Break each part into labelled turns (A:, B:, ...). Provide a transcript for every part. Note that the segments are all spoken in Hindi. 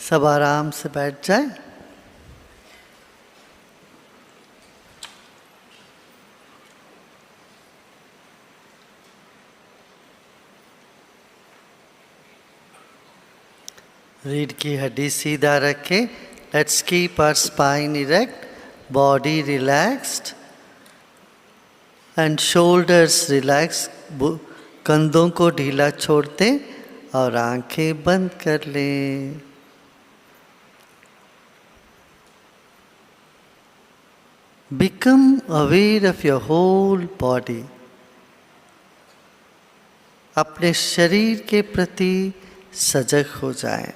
A: सब आराम से बैठ जाए। रीढ़ की हड्डी सीधा रखें। Let's keep our spine erect, body relaxed and shoulders relax. कंधों को ढीला छोड़ते और आंखें बंद कर लें। Become aware of your whole body. अपने शरीर के प्रति सजग हो जाएं।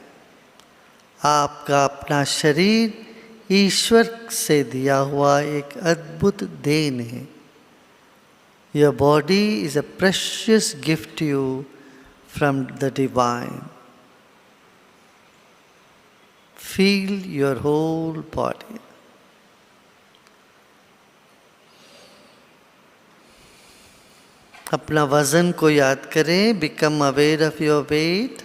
A: आपका अपना शरीर ईश्वर से दिया हुआ एक अद्भुत देन है। Your body is a precious gift to you from the divine. Feel your whole body. अपना वजन को याद करें। Become aware of your weight.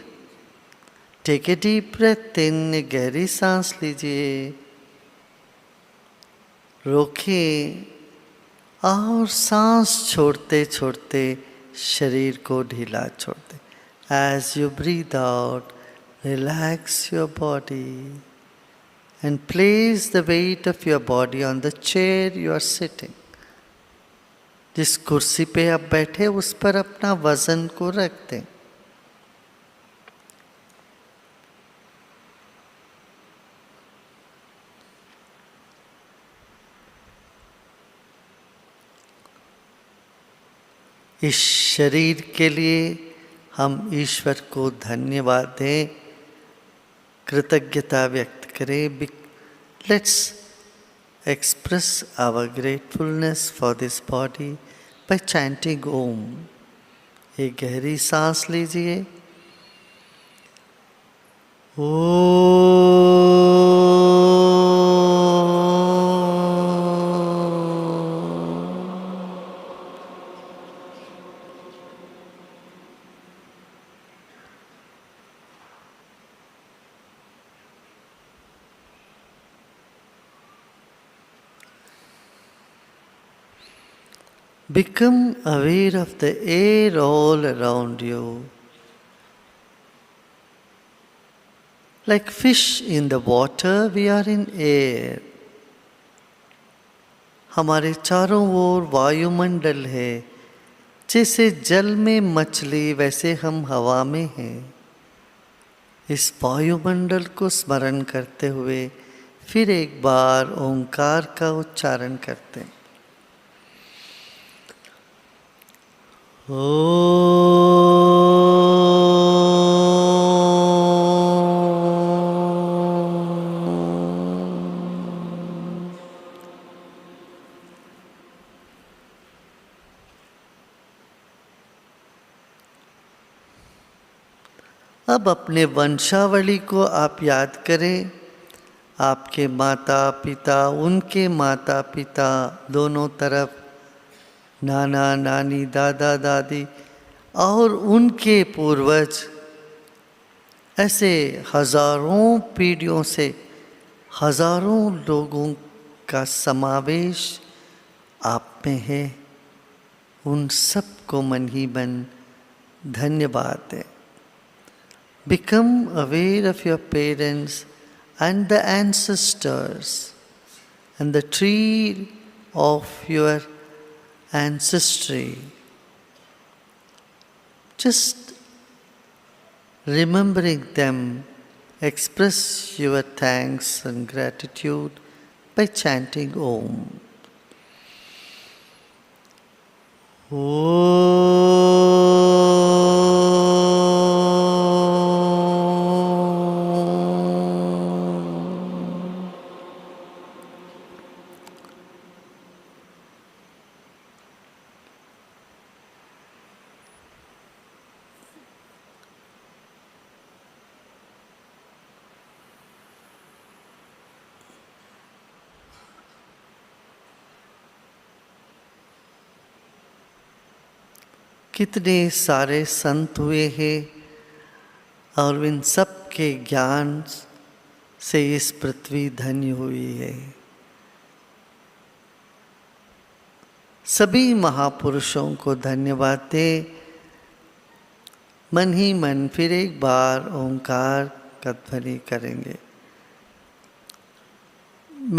A: Take a deep breath in. गहरी सांस लीजिए, रोकें और सांस छोड़ते छोड़ते शरीर को ढीला छोड़ दें। As you breathe out, relax your body and place the weight of your body on the chair you are sitting. जिस कुर्सी पे आप बैठे उस पर अपना वजन को रख दें। इस शरीर के लिए हम ईश्वर को धन्यवाद दें, कृतज्ञता व्यक्त करें। Let's express our gratefulness for this body by chanting Om. एक गहरी सांस लीजिए। Become aware of the air all around you. Like fish in the water, we are in air. हमारे चारों ओर वायुमंडल है। जैसे जल में मछली वैसे हम हवा में हैं। इस वायुमंडल को स्मरण करते हुए फिर एक बार ओंकार का उच्चारण करते हैं। अब अपने वंशावली को आप याद करें। आपके माता पिता, उनके माता पिता, दोनों तरफ नाना नानी, दादा दादी और उनके पूर्वज, ऐसे हजारों पीढ़ियों से हजारों लोगों का समावेश आप में है। उन सब को मन ही मन धन्यवाद दें। Become aware of your parents and the ancestors and the tree of your ancestry. Just remembering them, express your thanks and gratitude by chanting Om. कितने सारे संत हुए हैं और इन सब के ज्ञान से इस पृथ्वी धन्य हुई है। सभी महापुरुषों को धन्यवाद दे। मन ही मन फिर एक बार ओंकार का ध्वनि करेंगे।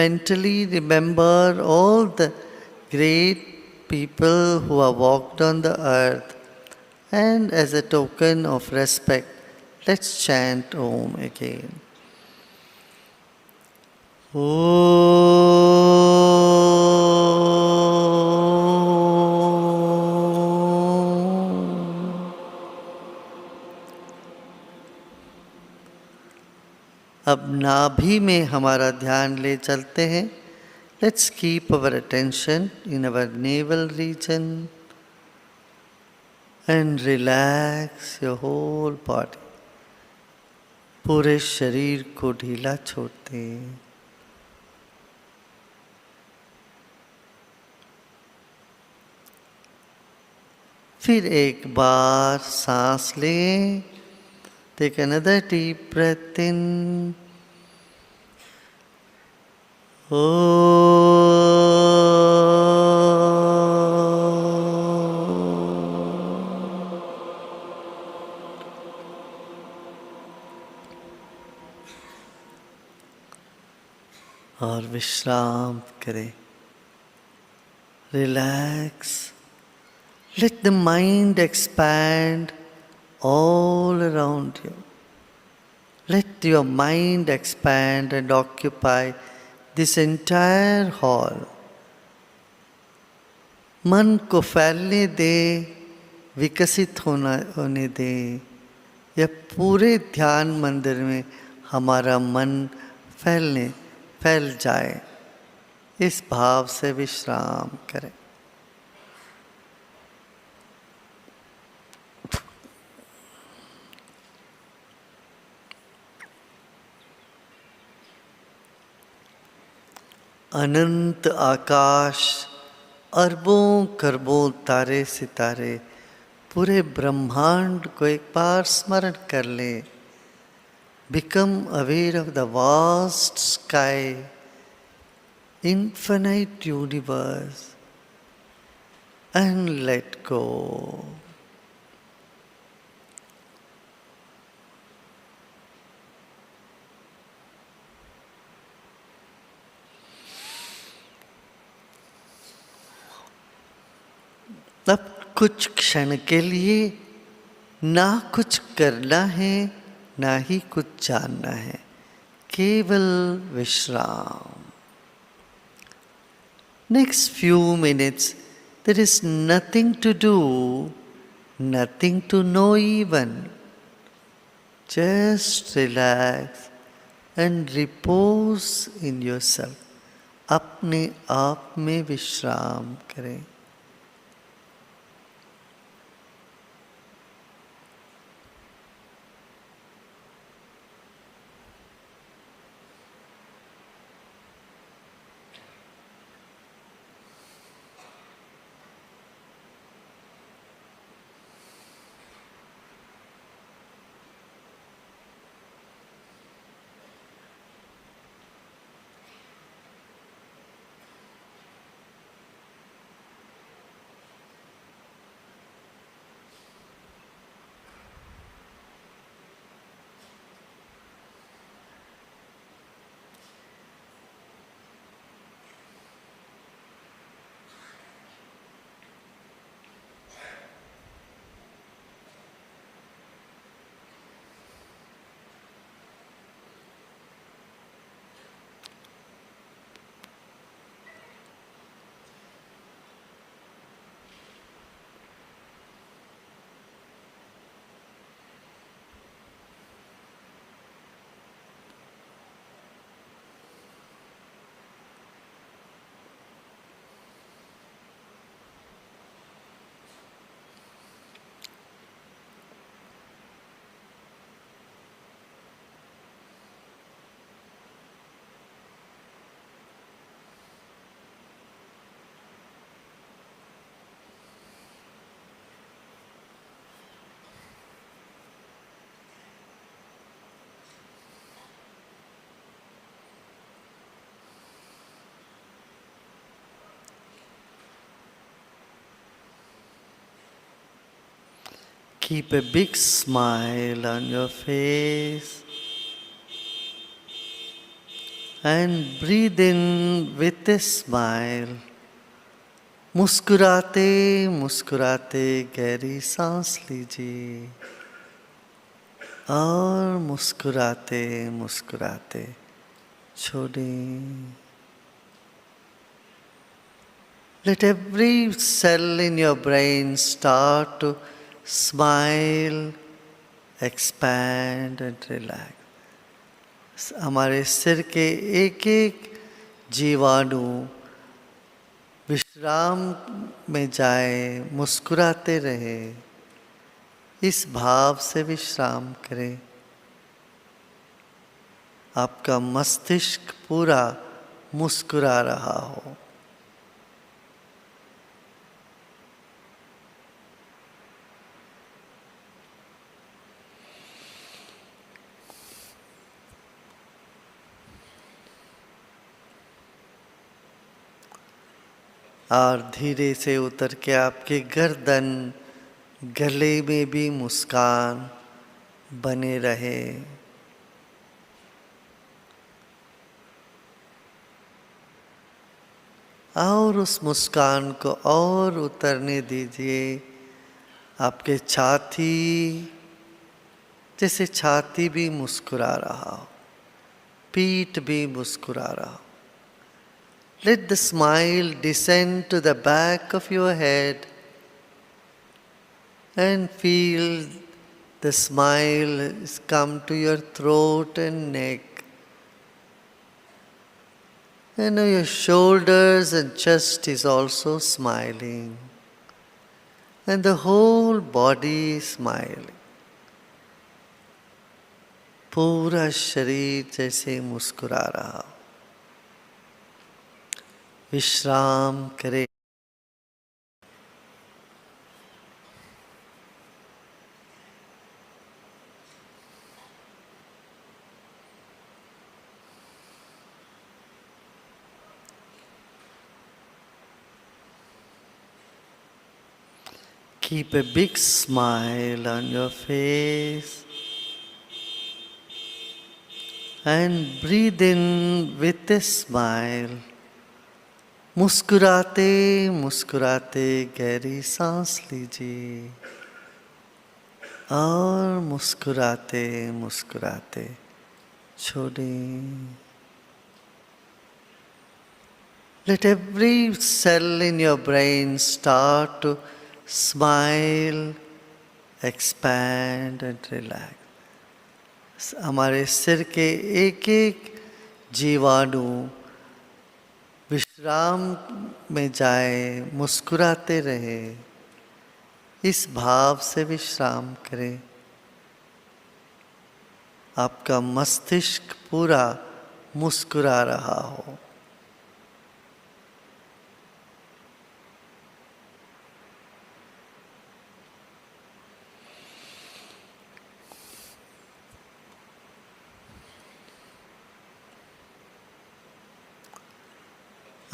A: Mentally remember all the great people who have walked on the earth, and as a token of respect, let's chant Om again. अब नाभि में हमारा ध्यान ले चलते हैं। Let's keep our attention in our navel region and relax your whole body. पूरे शरीर को ढीला छोड़ते हैं। फिर एक बार सांस लें। Take another deep breath in. और विश्राम करें। Relax. Let the mind expand all around you. Let your mind expand and occupy this entire hall. मन को फैलने दे, विकसित होने दे। यह पूरे ध्यान मंदिर में हमारा मन फैल जाए। इस भाव से विश्राम करें। अनंत आकाश, अरबों खरबों तारे सितारे, पूरे ब्रह्मांड को एक बार स्मरण कर ले। Become aware of the vast sky, infinite universe, and let go. अब कुछ क्षण के लिए ना कुछ करना है, ना ही कुछ जानना है, केवल विश्राम। Next few minutes, there is nothing to do, nothing to know even. Just relax and repose in yourself. अपने आप में विश्राम करें। Keep a big smile on your face and breathe in with a smile. मुस्कुराते मुस्कुराते गहरी सांस लीजिए और मुस्कुराते मुस्कुराते छोड़ें. Let every cell in your brain start to smile, expand and relax. हमारे सिर के एक एक जीवाणु विश्राम में जाए, मुस्कुराते रहे. इस भाव से विश्राम करें. आपका मस्तिष्क पूरा मुस्कुरा रहा हो. और धीरे से उतर के आपके गर्दन, गले में भी मुस्कान बने रहे. और उस मुस्कान को और उतरने दीजिए. आपके छाती, जैसे छाती भी मुस्कुरा रहा हो, पीठ भी मुस्कुरा रहा हो. Let the smile descend to the back of your head and feel the smile come to your throat and neck. And your shoulders and chest is also smiling. And the whole body is smiling. पूरा शरीर जैसे मुस्कुरा रहा हो. विश्राम करें. Keep a big smile on your face and breathe in with a smile. मुस्कुराते मुस्कुराते गहरी सांस लीजिए और मुस्कुराते मुस्कुराते छोड़ें. Let every cell in your brain start to smile, expand and relax. हमारे सिर के एक एक जीवाणु विश्राम में जाए, मुस्कुराते रहे. इस भाव से विश्राम करें. आपका मस्तिष्क पूरा मुस्कुरा रहा हो.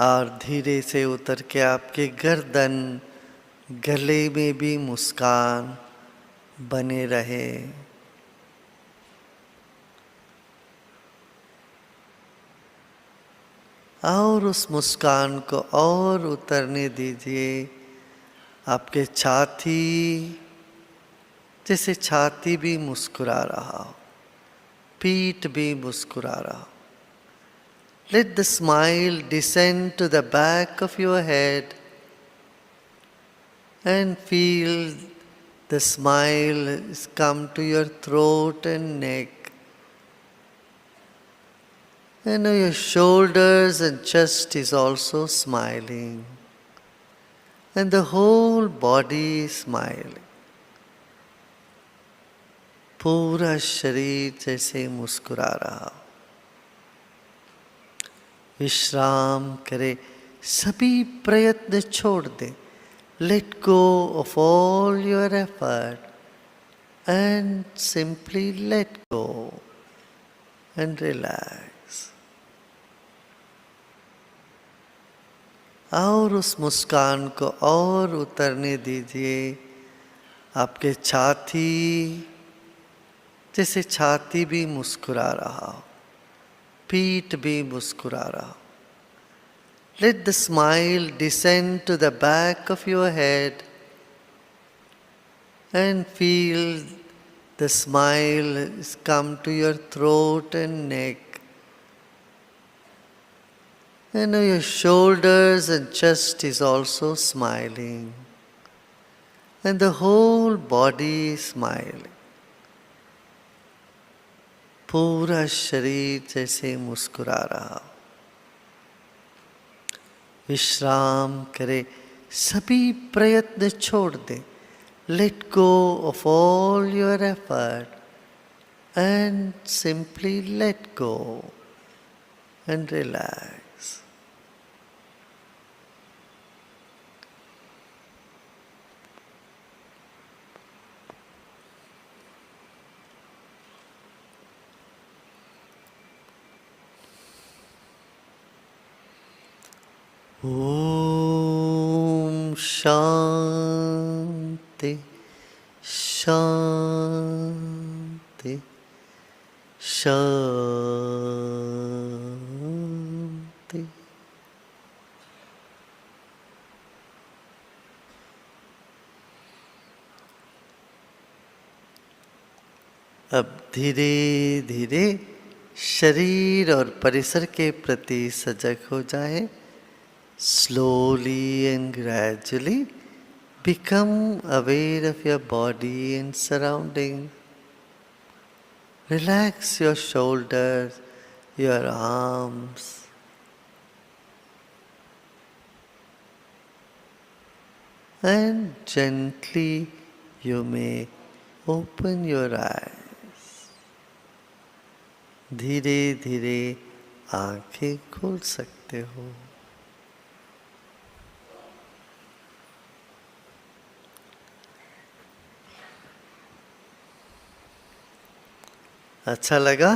A: और धीरे से उतर के आपके गर्दन, गले में भी मुस्कान बने रहे. और उस मुस्कान को और उतरने दीजिए. आपके छाती, जैसे छाती भी मुस्कुरा रहा हो, पीठ भी मुस्कुरा रहा हो. Let the smile descend to the back of your head and feel the smile come to your throat and neck. And your shoulders and chest is also smiling. And the whole body is smiling. पूरा शरीर जैसे मुस्कुरा रहा हो. विश्राम करें. सभी प्रयत्न छोड़ दें. Let go of all your effort and simply let go and relax. और उस मुस्कान को और उतरने दीजिए. आपके छाती, जैसे छाती भी मुस्कुरा रहा हो, पीठ भी मुस्कुरा रहा हो. Let the smile descend to the back of your head and feel the smile is come to your throat and neck. And your shoulders and chest is also smiling. And the whole body is smiling. पूरा शरीर जैसे मुस्कुरा रहा हो. विश्राम करे, सभी प्रयत्न छोड़ दे. Let go of all your effort and simply let go and relax. Om Shanti Shanti Shanti. अब धीरे धीरे शरीर और परिसर के प्रति सजग हो जाए. Slowly and gradually become aware of your body and surroundings. Relax your shoulders, your arms. And gently you may open your eyes. धीरे धीरे आंखें खोल सकते हो. अच्छा लगा?